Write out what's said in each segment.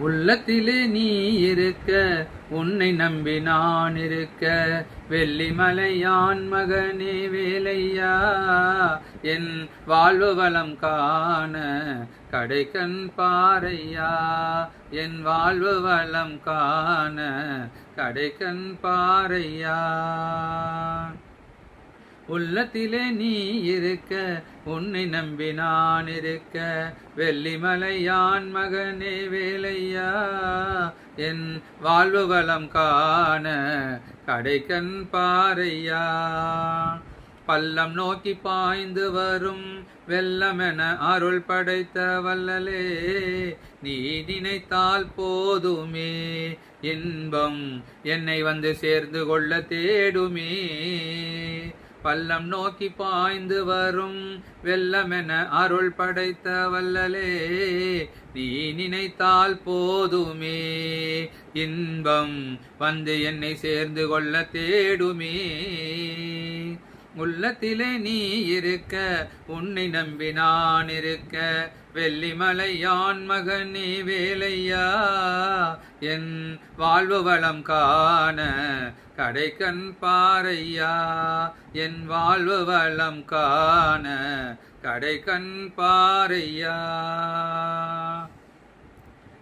உள்ளத்திலே நீ இருக்க, உன்னை நம்பி நான் இருக்க, வெள்ளிமலையான் மகனே வேலையா, என் வாழ்வு வளம் காண கடைக்கண் பாரையா, என் வாழ்வு வளம் காண கடைக்கண் பாரையா. உள்ளத்திலே நீ இருக்க, உன்னை நம்பி நான் இருக்க, வெள்ளிமலையான் மகனே வேலையா, என் வாழ்வு வளம் காண கடைக்கண் பாரையா. பள்ளம் நோக்கி பாய்ந்து வரும் வெள்ளமென அருள் படைத்த வல்லலே, நீ நினைத்தால் போதுமே, இன்பம் என்னை வந்து சேர்ந்து கொள்ள தேடுமே. பள்ளம் நோக்கி பாய்ந்து வரும் வெள்ளமென அருள் படைத்த வல்லலே, நீ நினைத்தால் போதுமே, இன்பம் வந்து என்னை சேர்ந்து கொள்ள தேடுமே. உள்ளத்திலே நீ இருக்க, உன்னை நம்பி நான் இருக்க, வெள்ளிமலையான் மகனே வேலையா, என் வாழ்வு வளம் காண கடைக்கண் பாரையா, என் வாழ்வு வளம் காண கடைக்கண் பாரையா.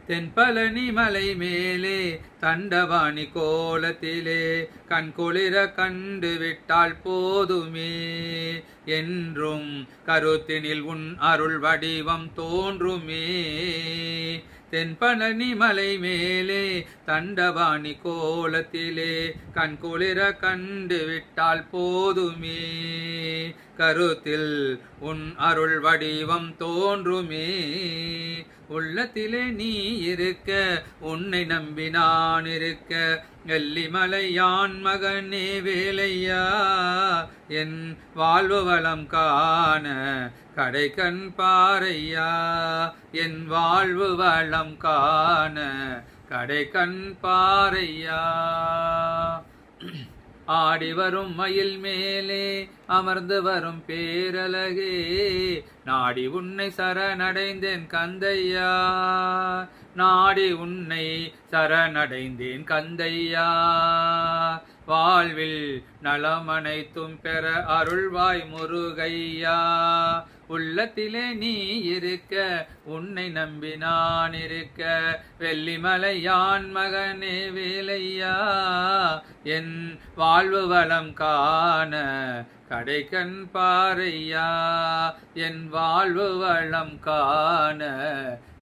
தென்பழனி மலை மேலே தண்டவாணி கோலத்திலே கண் குளிர கண்டு விட்டால் போதுமே, என்றும் கருத்தினில் உன் அருள் வடிவம் தோன்றுமே. தென்பழனி மலை மேலே தண்டவாணி கோலத்திலே கண் குளிர கண்டு விட்டால் போதுமே, கருத்தில் உன் அருள் வடிவம் தோன்றுமே. உள்ளத்திலே நீ இருக்க, உன்னை நம்பி நான் இருக்க, வெள்ளிமலையான் மகனே வேலையா, என் வாழ்வு வளம் காண கடைக்கண் பாரையா, என் வாழ்வு வளம் காண கடைக்கண் பாரையா. ஆடி வரும் மயில் மேலே அமர்ந்து வரும் பேரழகே, நாடி உன்னை சரணடைந்தேன் கந்தையா, நாடி உன்னை சரணடைந்தேன் கந்தையா. வாழ்வில் நலம் அனைத்தும் பெற அருள்வாய் முருகையா. உள்ளத்திலே நீ இருக்க, உன்னை நம்பி நான் இருக்க, வெள்ளிமலையான் மகனே வேலையா, என் வாழ்வு வளம் காண கடைக்கண் பாரையா, என் வாழ்வு வளம் காண